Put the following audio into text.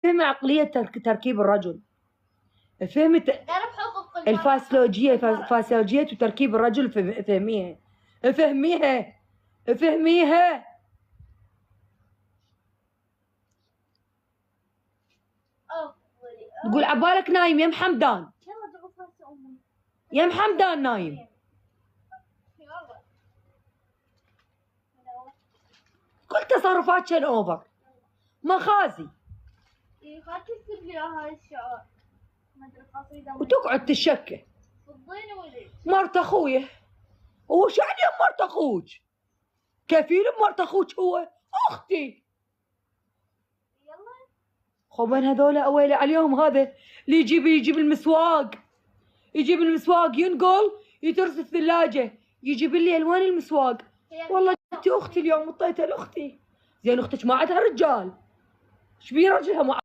فهمي عقلية تركيب الرجل، فهمي الفاسيولوجية وتركيب الرجل، فهميها فهميها فهميها. تقول عبالك نايم يا محمدان، يا محمدان نايم. كل تصرفات شن اوفر مخازي. خلت تكتب لي هاي الشعر ما ادري قصيده وتقعد تشكي فضيني وليش مرت اخويا. هو شو يعني مرت اخوك؟ كفيل بمرت اخوك هو اختي. يلا خو من هذول اويلي عليهم هذا اللي يجيب المسواق، يجيب المسواق ينقل يترس الثلاجه، يجيب لي الوان المسواق. والله انت اختي اليوم، اعطيتها لاختي. زين اختك ما عندها رجال، ايش بيه رجلها